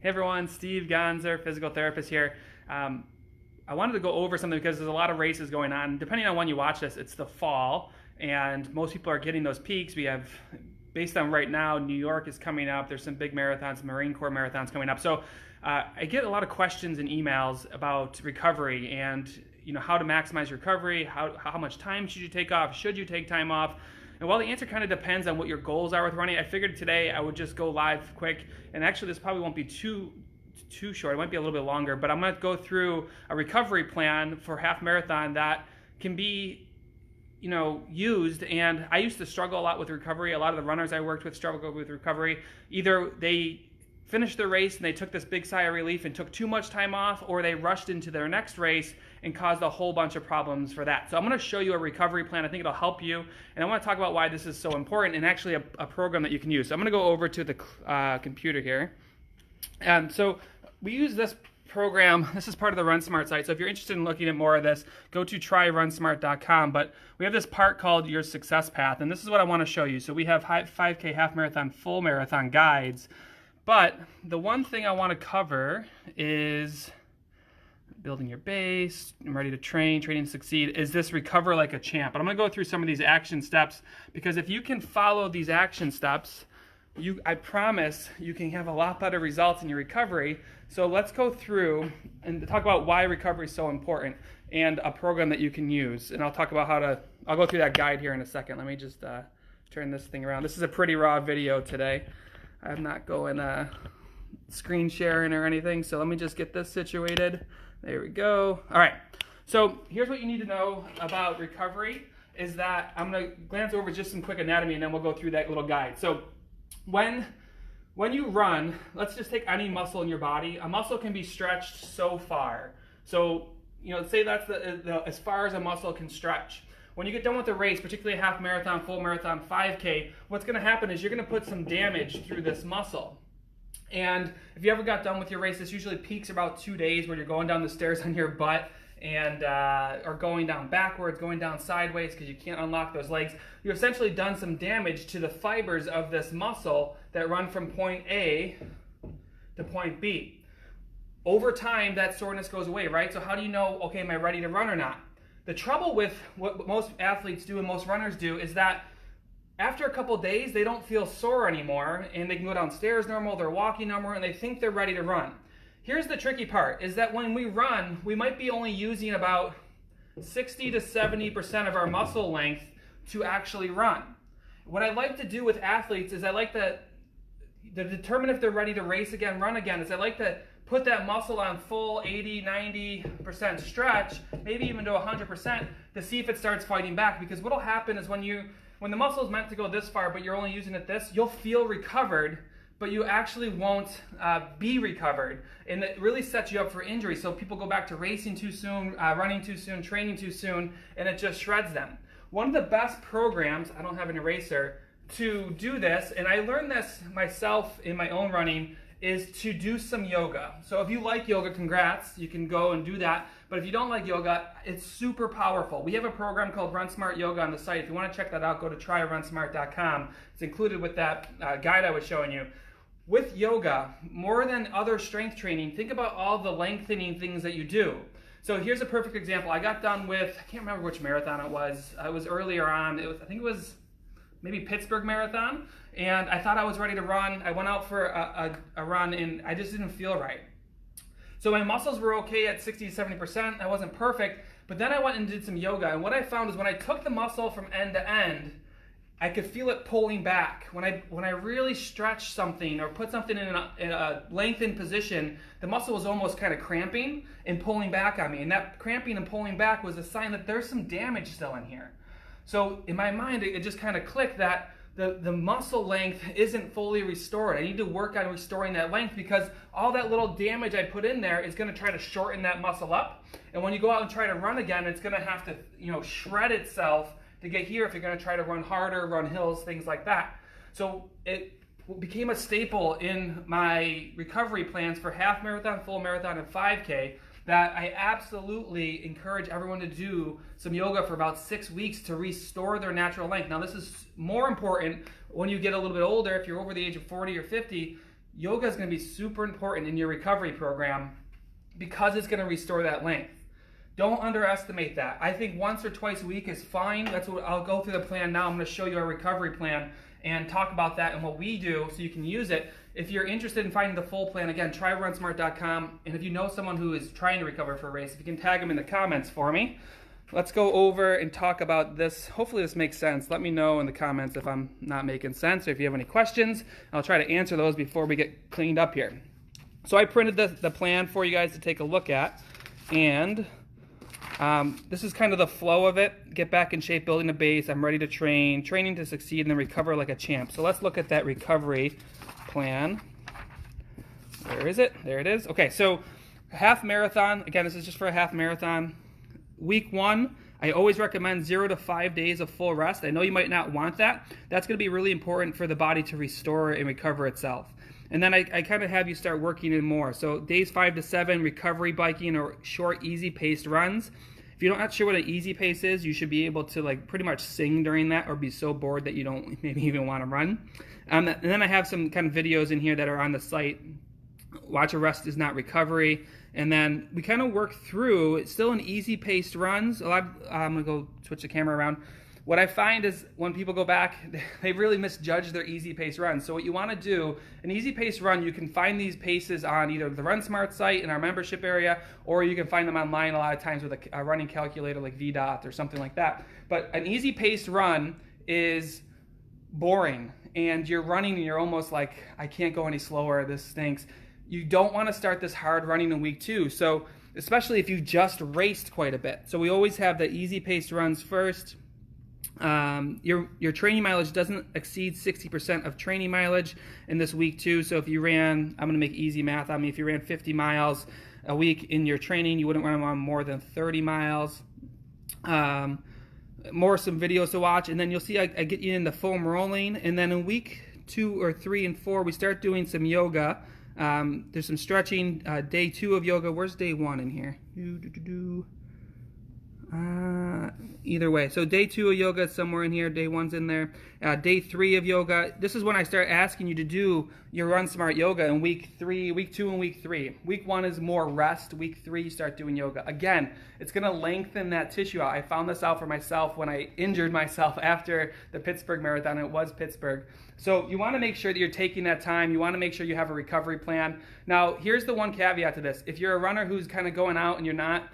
Hey everyone, 𝗵𝗂𝘀𝗲, physical therapist here. I wanted to go over something because there's a lot of races going on. Depending on when you watch this, it's the fall, and most people are getting those peaks. We have, based on right now, New York is coming up. There's some big marathons, Marine Corps marathons coming up. So I get a lot of questions and emails about recovery and how to maximize recovery, how much time should you take off, should you take time off? And while the answer kind of depends on what your goals are with running, I figured today I would just go live quick. And actually, this probably won't be too short. It might be a little bit longer, but I'm going to go through a recovery plan for half marathon that can be used. And I used to struggle a lot with recovery. A lot of the runners I worked with struggled with recovery. Either they finished their race and they took this big sigh of relief and took too much time off, or they rushed into their next race and caused a whole bunch of problems for that. So I'm going to show you a recovery plan. I think it'll help you, and I want to talk about why this is so important and actually a program that you can use. So I'm going to go over to the computer here. And so we use this program. This is part of the RunSmart site. So if you're interested in looking at more of this, go to tryrunsmart.com. But we have this part called Your Success Path, and this is what I want to show you. So we have 5K, half marathon, full marathon guides. But the one thing I want to cover is building your base, ready to train, training to succeed, is this recover like a champ. But I'm going to go through some of these action steps, because if you can follow these action steps, I promise you can have a lot better results in your recovery. So let's go through and talk about why recovery is so important and a program that you can use. And I'll talk about I'll go through that guide here in a second. Let me just turn this thing around. This is a pretty raw video today. I'm not going screen sharing or anything, so let me just get this situated. There we go. All right, so here's what you need to know about recovery is that I'm going to glance over just some quick anatomy, and then we'll go through that little guide. So when you run, let's just take any muscle in your body. A muscle can be stretched so far. So say that's as far as a muscle can stretch. When you get done with the race, particularly a half marathon, full marathon, 5K, what's going to happen is you're going to put some damage through this muscle. And if you ever got done with your race, this usually peaks about 2 days where you're going down the stairs on your butt and or going down backwards, going down sideways because you can't unlock those legs. You've essentially done some damage to the fibers of this muscle that run from point A to point B. Over time, that soreness goes away, right? So how do you know, okay, am I ready to run or not? The trouble with what most athletes do and most runners do is that after a couple days, they don't feel sore anymore, and they can go downstairs normal, they're walking normal, and they think they're ready to run. Here's the tricky part, is that when we run, we might be only using about 60 to 70% of our muscle length to actually run. What I like to do with athletes is I like to determine if they're ready to race again, run again, is I like to put that muscle on full 80, 90% stretch, maybe even to 100% to see if it starts fighting back. Because what'll happen is when the muscle is meant to go this far, but you're only using it this, you'll feel recovered, but you actually won't be recovered. And it really sets you up for injury. So people go back to racing too soon, running too soon, training too soon, and it just shreds them. One of the best programs, I don't have an eraser, to do this, and I learned this myself in my own running, is to do some yoga. So if you like yoga, congrats, you can go and do that. But if you don't like yoga, it's super powerful. We have a program called RunSmart Yoga on the site. If you want to check that out, go to tryrunsmart.com. It's included with that guide I was showing you. With yoga, more than other strength training, think about all the lengthening things that you do. So here's a perfect example. I got done with, I can't remember which marathon it was. It was earlier on. I think it was maybe Pittsburgh Marathon, and I thought I was ready to run. I went out for a run, and I just didn't feel right. So my muscles were okay at 60 to 70%. I wasn't perfect, but then I went and did some yoga, and what I found is when I took the muscle from end to end, I could feel it pulling back. When I really stretched something or put something in a lengthened position, the muscle was almost kind of cramping and pulling back on me, and that cramping and pulling back was a sign that there's some damage still in here. So in my mind, it just kind of clicked that the muscle length isn't fully restored. I need to work on restoring that length, because all that little damage I put in there is going to try to shorten that muscle up. And when you go out and try to run again, it's going to have to shred itself to get here if you're going to try to run harder, run hills, things like that. So it became a staple in my recovery plans for half marathon, full marathon, and 5K, that I absolutely encourage everyone to do some yoga for about 6 weeks to restore their natural length. Now, this is more important when you get a little bit older. If you're over the age of 40 or 50, yoga is going to be super important in your recovery program because it's going to restore that length. Don't underestimate that. I think once or twice a week is fine. That's what I'll go through the plan now. I'm going to show you our recovery plan and talk about that and what we do so you can use it. If you're interested in finding the full plan, again, try runsmart.com. And if you know someone who is trying to recover for a race, if you can tag them in the comments for me. Let's go over and talk about this. Hopefully this makes sense. Let me know in the comments if I'm not making sense or if you have any questions. I'll try to answer those before we get cleaned up here. So I printed the plan for you guys to take a look at. And this is kind of the flow of it. Get back in shape, building a base. I'm ready to train, training to succeed, and then recover like a champ. So let's look at that recovery plan. Where is it? There it is. Okay, so half marathon. Again, this is just for a half marathon. Week 1, I always recommend 0 to 5 days of full rest. I know you might not want that. That's going to be really important for the body to restore and recover itself. And then I kind of have you start working in more. So days 5 to 7, recovery biking or short, easy-paced runs. If you're not sure what an easy pace is, you should be able to like pretty much sing during that or be so bored that you don't maybe even want to run. And then I have some kind of videos in here that are on the site. Watch a rest is not recovery. And then we kind of work through, it's still an easy-paced runs. I'm going to go switch the camera around. What I find is when people go back, they really misjudge their easy-paced runs. So what you want to do, an easy-paced run, you can find these paces on either the RunSmart site in our membership area, or you can find them online a lot of times with a running calculator like 𝗵 or something like that. But an easy-paced run is boring, and you're running and you're almost like, I can't go any slower, this stinks. You don't want to start this hard running in week 2, so especially if you just raced quite a bit. So we always have the easy-paced runs first. Your training mileage doesn't exceed 60% of training mileage in this week 2. So if you ran, I'm going to make easy math. I mean, if you ran 50 miles a week in your training, you wouldn't run on more than 30 miles. Some videos to watch, and then you'll see I get you in the foam rolling. And then in week 2 or 3 and 4, we start doing some yoga. There's some stretching. Day 2 of yoga. Where's day 1 in here? Either way, so day 2 of yoga is somewhere in here, day 1's in there. Day 3 of yoga, this is when I start asking you to do your RunSmart yoga in week 2 and week 3. Week 1 is more rest, week 3 you start doing yoga. Again, it's going to lengthen that tissue out. I found this out for myself when I injured myself after the Pittsburgh Marathon. It was Pittsburgh. So you want to make sure that you're taking that time. You want to make sure you have a recovery plan. Now, here's the one caveat to this. If you're a runner who's kind of going out and you're not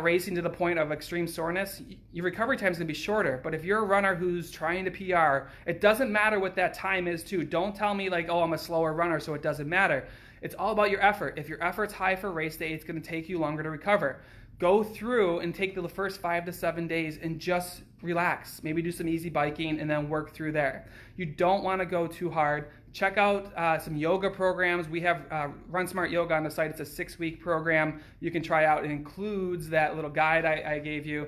racing to the point of extreme soreness, your recovery time is going to be shorter. But if you're a runner who's trying to PR, it doesn't matter what that time is too. Don't tell me like, oh, I'm a slower runner, so it doesn't matter. It's all about your effort. If your effort's high for race day, it's going to take you longer to recover. Go through and take the first 5 to 7 days and just relax. Maybe do some easy biking and then work through there. You don't want to go too hard. Check out some yoga programs. We have RunSmart Yoga on the site. It's a 6-week program you can try out. It includes that little guide I gave you,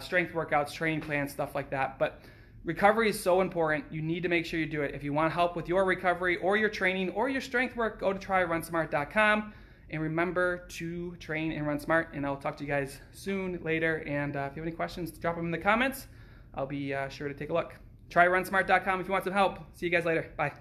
strength workouts, training plans, stuff like that. But recovery is so important. You need to make sure you do it. If you want help with your recovery or your training or your strength work, go to tryrunsmart.com. And remember to train and run smart. And I'll talk to you guys soon, later. And if you have any questions, drop them in the comments. I'll be sure to take a look. Tryrunsmart.com if you want some help. See you guys later. Bye.